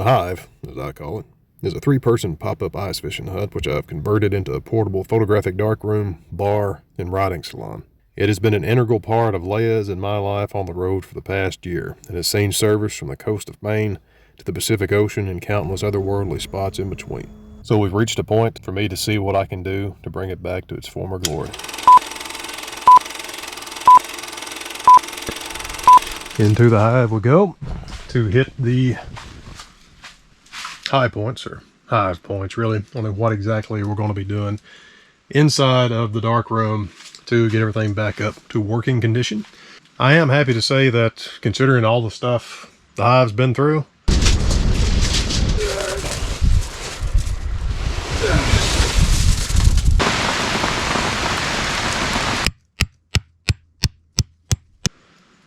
The Hive, as I call it, is a 3-person pop-up ice fishing hut which I've converted into a portable photographic darkroom, bar, and writing salon. It has been an integral part of Leia's and my life on the road for the past year, and has seen service from the coast of Maine to the Pacific Ocean and countless other worldly spots in between. So we've reached a point for me to see what I can do to bring it back to its former glory. Into the hive we go to hit the high points, or hive points really, on what exactly we're going to be doing inside of the dark room to get everything back up to working condition. I am happy to say that, considering all the stuff the hive's been through,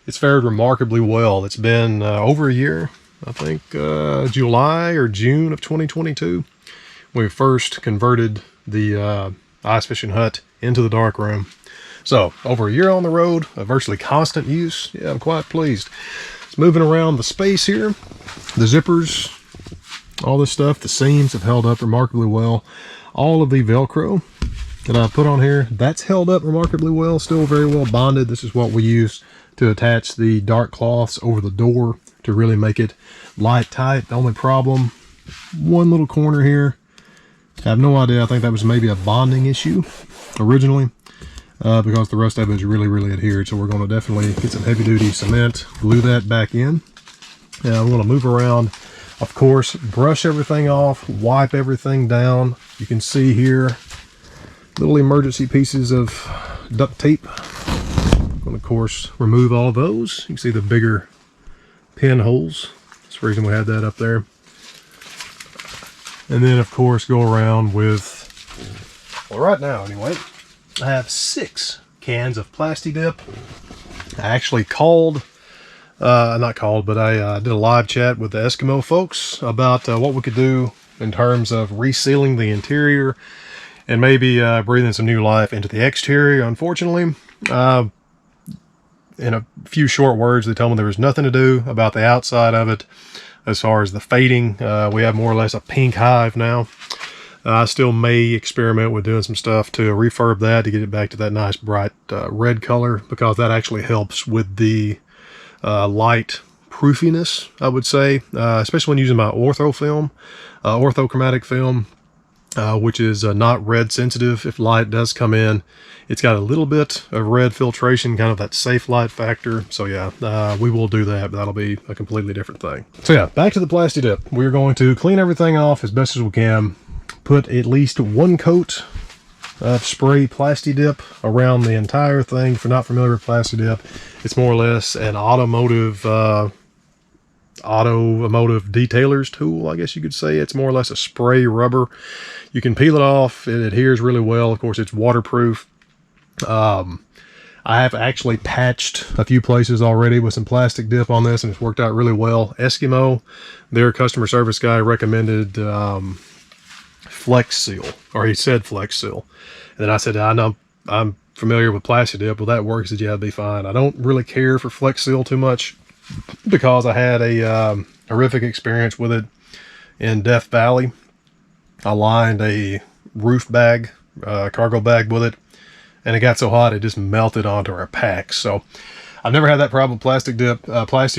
it's fared remarkably well. It's been over a year, I think July or June of 2022, when we first converted the ice fishing hut into the dark room. So over a year on the road, a virtually constant use. Yeah, I'm quite pleased. It's moving around the space here. The zippers, all this stuff, the seams have held up remarkably well. All of the Velcro that I put on here, that's held up remarkably well, still very well bonded. This is what we use to attach the dark cloths over the door to really make it light tight. The only problem, one little corner here, I have no idea. I think that was maybe a bonding issue originally, because the rest of it is really adhered. So we're going to definitely get some heavy duty cement, glue that back in. I'm going to move around, of course, brush everything off, wipe everything down. You can see here little emergency pieces of duct tape. I'm going to, of course, remove all of those. You can see the bigger pinholes. That's the reason we had that up there. And then, of course, go around with, well, right now anyway, I have 6 cans of Plasti Dip. I actually called, not called, but I did a live chat with the Eskimo folks about what we could do in terms of resealing the interior and maybe breathing some new life into the exterior. Unfortunately, in a few short words, they told me there was nothing to do about the outside of it. As far as the fading, we have more or less a pink hive now. I still may experiment with doing some stuff to refurb that to get it back to that nice bright red color, because that actually helps with the light proofiness, I would say, especially when using my ortho film, orthochromatic film, which is not red sensitive. If light does come in, it's got a little bit of red filtration, kind of that safe light factor. So yeah, we will do that, but that'll be a completely different thing. So yeah, back to the Plasti Dip. We're going to clean everything off as best as we can, put at least 1 coat of spray Plasti Dip around the entire thing. If you're not familiar with Plasti Dip, it's more or less an automotive detailer's tool, I guess you could say. It's more or less a spray rubber. You can peel it off. It adheres really well. Of course, it's waterproof. I have actually patched a few places already with some plastic dip on this, and it's worked out really well. Eskimo, their customer service guy, recommended Flex Seal, or he said Flex Seal. And then I said, I know I'm familiar with Plasti Dip. Well, that works. He said, yeah, it'd be fine. I don't really care for Flex Seal too much, because I had a horrific experience with it in Death Valley. I lined a roof bag, cargo bag with it, and it got so hot it just melted onto our packs. So I've never had that problem with Plasti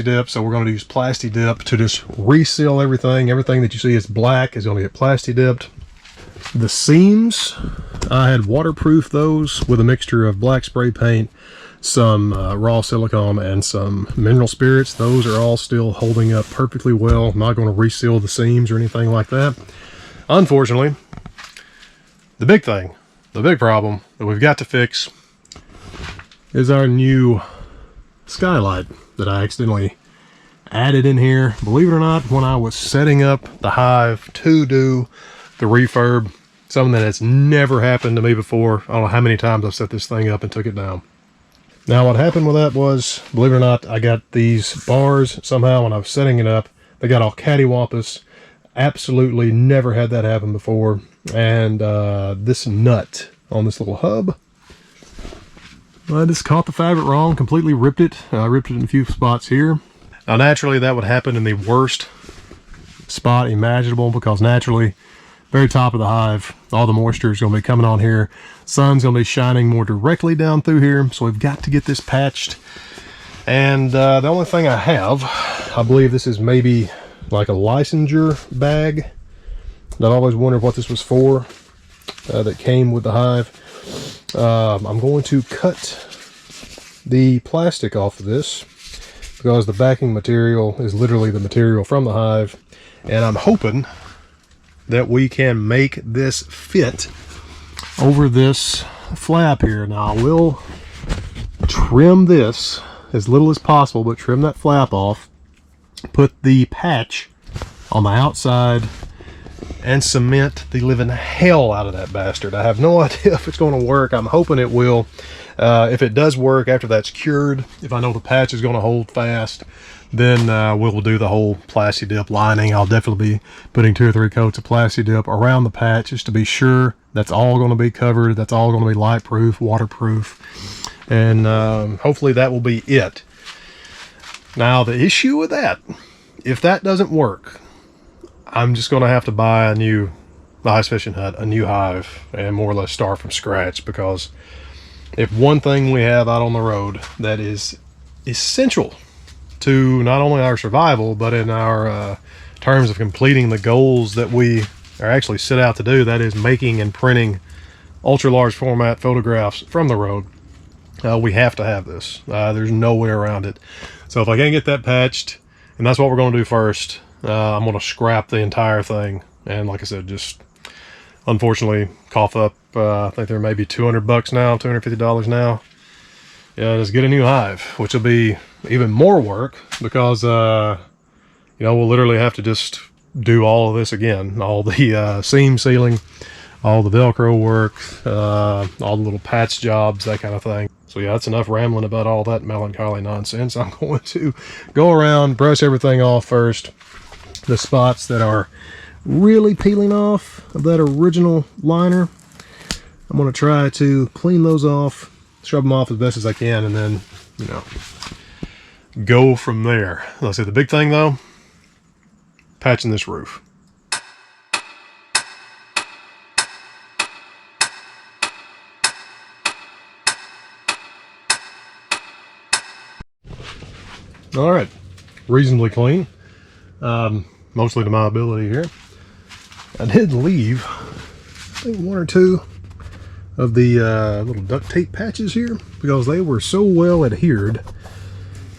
Dip, so we're going to use Plasti Dip to just reseal everything. Everything that you see is black is going to get Plasti Dipped. The seams, I had waterproofed those with a mixture of black spray paint, some raw silicone, and some mineral spirits. Those are all still holding up perfectly well. I'm not going to reseal the seams or anything like that. Unfortunately, the big problem that we've got to fix is our new skylight that I accidentally added in here. Believe it or not, when I was setting up the hive to do the refurb, something that has never happened to me before. I don't know how many times I've set this thing up and took it down. Now what happened with that was, believe it or not, I got these bars somehow when I was setting it up. They got all cattywampus. Absolutely never had that happen before. And this nut on this little hub, I just caught the fabric wrong, completely ripped it. I ripped it in a few spots here. Now naturally that would happen in the worst spot imaginable, because naturally, very top of the hive, all the moisture is going to be coming on here. Sun's going to be shining more directly down through here, so we've got to get this patched. And the only thing I have, I believe this is maybe like a licensure bag. I've always wondered what this was for, that came with the hive. I'm going to cut the plastic off of this, because the backing material is literally the material from the hive, and I'm hoping that we can make this fit over this flap here. Now I will trim this as little as possible, but trim that flap off, put the patch on the outside, and cement the living hell out of that bastard. I have no idea if it's going to work. I'm hoping it will. If it does work after that's cured, if I know the patch is going to hold fast, then we'll do the whole Plasti Dip lining. I'll definitely be putting 2 or 3 coats of Plasti Dip around the patch just to be sure that's all going to be covered, that's all going to be light proof, waterproof, and hopefully that will be it. Now the issue with that, if that doesn't work, I'm just going to have to buy a new ice fishing hut, a new hive, and more or less start from scratch, because if one thing we have out on the road that is essential to not only our survival, but in our terms of completing the goals that we are actually set out to do, that is making and printing ultra large format photographs from the road, we have to have this. There's no way around it. So if I can't get that patched, and that's what we're going to do first, I'm going to scrap the entire thing, and like I said, just unfortunately cough up, I think there may be $200 now, $250 now. Yeah, just get a new hive, which will be even more work, because you know, we'll literally have to just do all of this again, all the seam sealing, all the Velcro work, all the little patch jobs, that kind of thing. So yeah, that's enough rambling about all that melancholy nonsense. I'm going to go around, brush everything off first, the spots that are really peeling off of that original liner. I'm going to try to clean those off, scrub them off as best as I can, and then, you know, go from there. Let's say the big thing though, patching this roof. All right, reasonably clean, mostly to my ability here. I did leave, I think, 1 or 2 of the little duct tape patches here, because they were so well adhered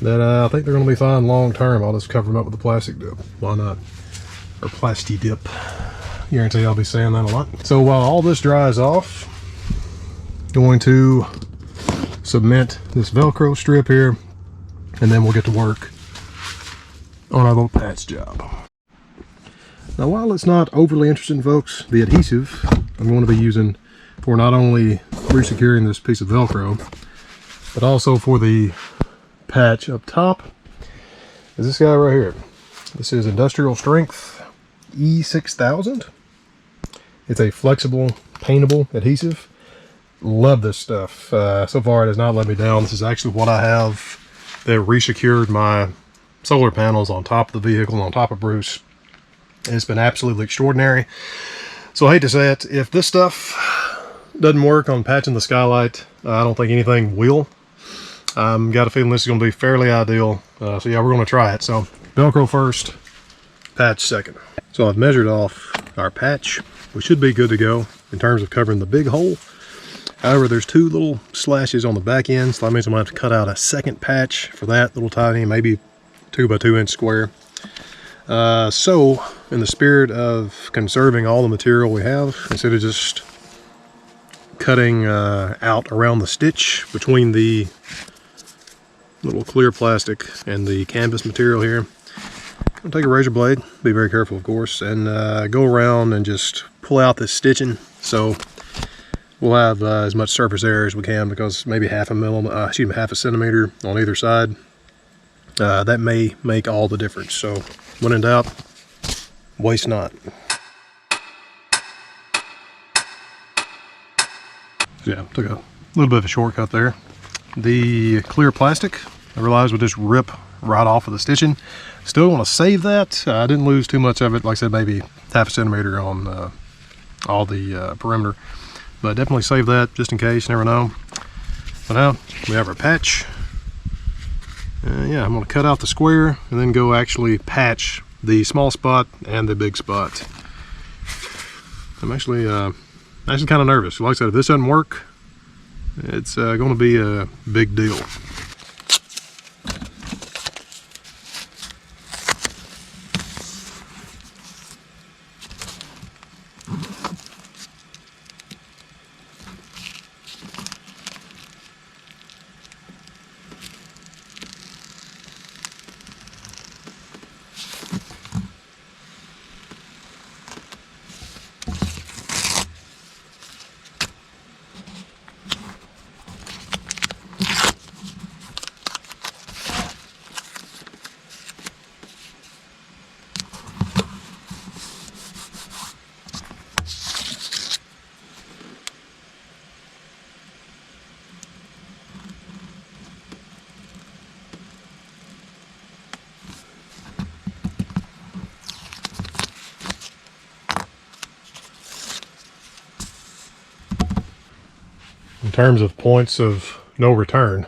that I think they're going to be fine long term. I'll just cover them up with the plastic dip. Why not? Or Plasti Dip. Guarantee I'll be saying that a lot. So while all this dries off, going to cement this Velcro strip here, and then we'll get to work on our little patch job. Now, while it's not overly interesting, folks, the adhesive I'm going to be using for not only re-securing this piece of Velcro, but also for the patch up top is this guy right here. This is Industrial Strength E6000. It's a flexible, paintable adhesive. Love this stuff. So far it has not let me down. This is actually what I have that re-secured my solar panels on top of the vehicle, on top of Bruce. And it's been absolutely extraordinary. So I hate to say it, if this stuff doesn't work on patching the skylight, I don't think anything will. Got a feeling this is going to be fairly ideal. So yeah, we're going to try it. So Velcro first, patch second. So I've measured off our patch. We should be good to go in terms of covering the big hole. However, there's 2 little slashes on the back end, so that means I'm going to have to cut out a second patch for that, little tiny, maybe 2 by 2 inch square. So, in the spirit of conserving all the material we have, instead of just cutting out around the stitch between the little clear plastic and the canvas material here, I'm going to take a razor blade, be very careful of course, and go around and just pull out this stitching. So we'll have as much surface area as we can, because maybe half a centimeter on either side. That may make all the difference. So when in doubt, waste not. Yeah, took a little bit of a shortcut there. The clear plastic, I realized would just rip right off of the stitching. Still want to save that. I didn't lose too much of it. Like I said, maybe half a centimeter on all the perimeter, but definitely save that just in case, never know. So now we have our patch. Yeah, I'm going to cut out the square and then go actually patch the small spot and the big spot. I'm actually kind of nervous. Like I said, if this doesn't work, it's going to be a big deal. In terms of points of no return,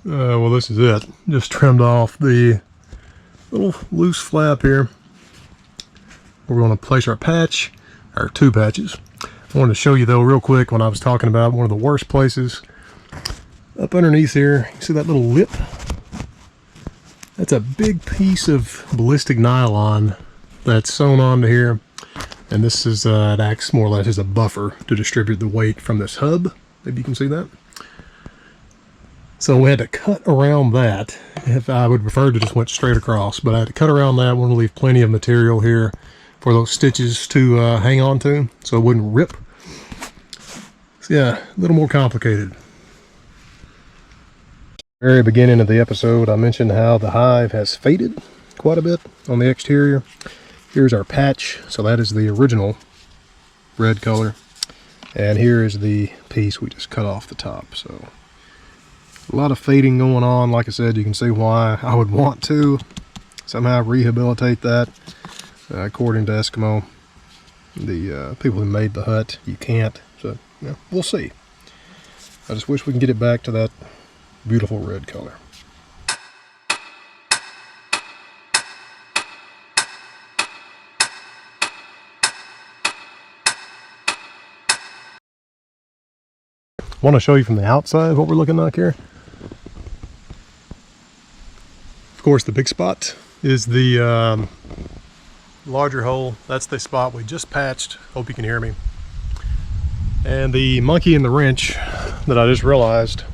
well, this is it. Just trimmed off the little loose flap here. We're going to place our patch, our 2 patches. I wanted to show you though real quick when I was talking about one of the worst places. Up underneath here, you see that little lip? That's a big piece of ballistic nylon that's sewn onto here. And this is, it acts more or less as a buffer to distribute the weight from this hub. Maybe you can see that. So we had to cut around that. If I would prefer to just went straight across, but I had to cut around that. I want to leave plenty of material here for those stitches to hang on to so it wouldn't rip. So yeah, a little more complicated. Very beginning of the episode, I mentioned how the hive has faded quite a bit on the exterior. Here's our patch. So that is the original red color. And here is the piece we just cut off the top. So a lot of fading going on. Like I said, you can see why I would want to somehow rehabilitate that. According to Eskimo, the people who made the hut, you can't. So yeah, we'll see. I just wish we can get it back to that beautiful red color. I want to show you from the outside what we're looking like here. Of course, the big spot is the larger hole. That's the spot we just patched. Hope you can hear me. And the monkey and the wrench that I just realized,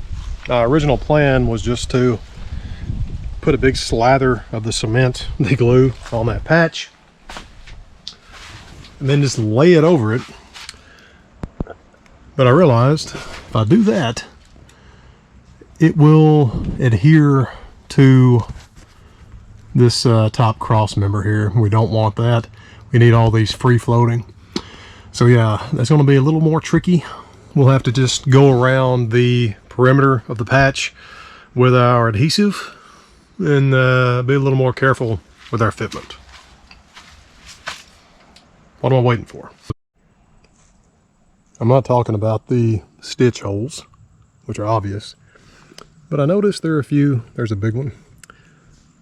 my original plan was just to put a big slather of the cement, the glue, on that patch, and then just lay it over it. But I realized if I do that, it will adhere to this top cross member here. We don't want that. We need all these free floating. So yeah, that's going to be a little more tricky. We'll have to just go around the perimeter of the patch with our adhesive and be a little more careful with our fitment. What am I waiting for? I'm not talking about the stitch holes, which are obvious, but I noticed there are a few. There's a big one.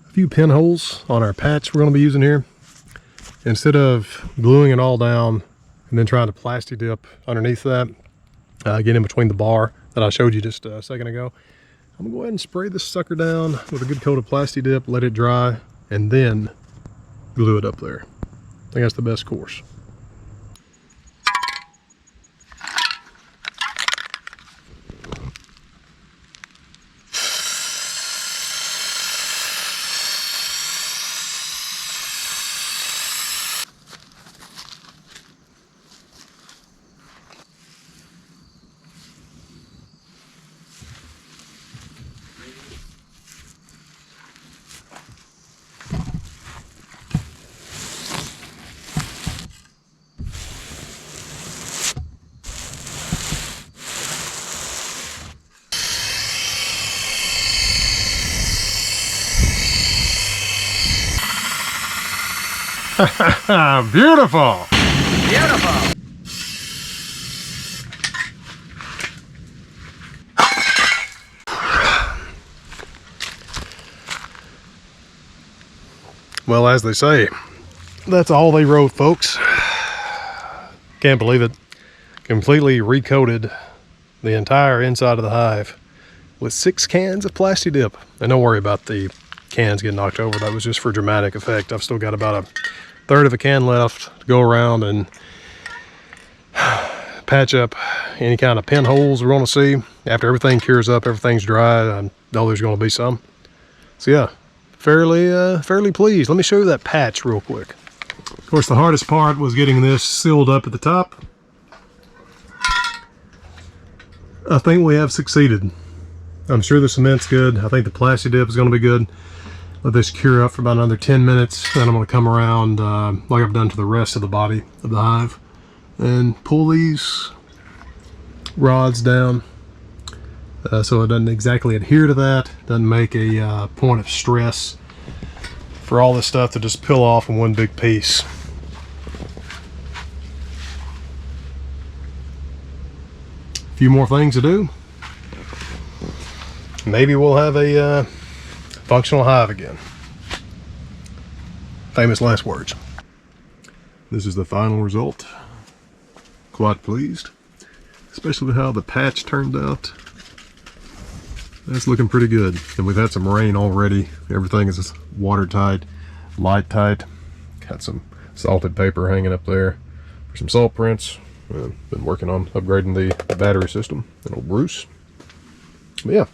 A few pinholes on our patch we're going to be using here. Instead of gluing it all down and then trying to plastic dip underneath that, get in between the bar that I showed you just a second ago, I'm going to go ahead and spray this sucker down with a good coat of plastic dip, let it dry, and then glue it up there. I think that's the best course. Beautiful. Beautiful. Well, as they say, that's all they wrote, folks. Can't believe it. Completely recoated the entire inside of the hive with 6 cans of Plasti Dip. And don't worry about the cans getting knocked over. That was just for dramatic effect. I've still got about 1/3 of a can left to go around and patch up any kind of pinholes we want to see. After everything cures up, everything's dry, I know there's going to be some. So yeah, fairly pleased. Let me show you that patch real quick. Of course, the hardest part was getting this sealed up at the top. I think we have succeeded. I'm sure the cement's good. I think the Plasti Dip is going to be good. Let this cure up for about another 10 minutes. Then I'm going to come around like I've done to the rest of the body of the hive and pull these rods down so it doesn't exactly adhere to that. Doesn't make a point of stress for all this stuff to just peel off in one big piece. A few more things to do. Maybe we'll have a functional hive again. Famous last words. This is the final result. Quite pleased, especially with how the patch turned out. That's looking pretty good. And we've had some rain already. Everything is watertight, light tight. Got some salted paper hanging up there for some salt prints. Been working on upgrading the battery system. Little Bruce. But yeah, I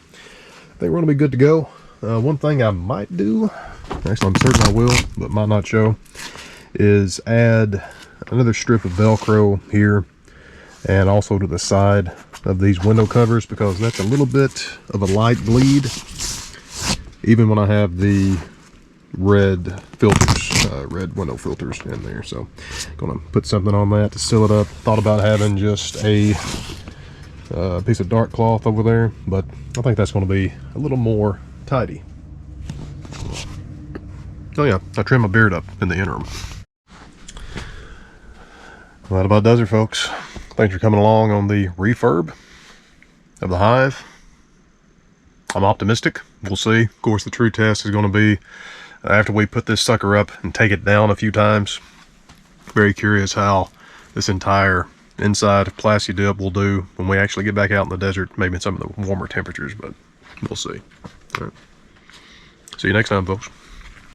think we're gonna be good to go. One thing I might do, actually I'm certain I will, but might not show, is add another strip of Velcro here and also to the side of these window covers, because that's a little bit of a light bleed even when I have the red filters, red window filters in there. So gonna put something on that to seal it up. Thought about having just a piece of dark cloth over there, but I think that's going to be a little more tidy. Oh yeah, I trimmed my beard up in the interim. Well, that about does it, folks. Thanks for coming along on the refurb of the hive. I'm optimistic. We'll see. Of course, the true test is going to be after we put this sucker up and take it down a few times. Very curious how this entire inside of Plasti Dip will do when we actually get back out in the desert, maybe in some of the warmer temperatures, but we'll see. All right. See you next time, folks.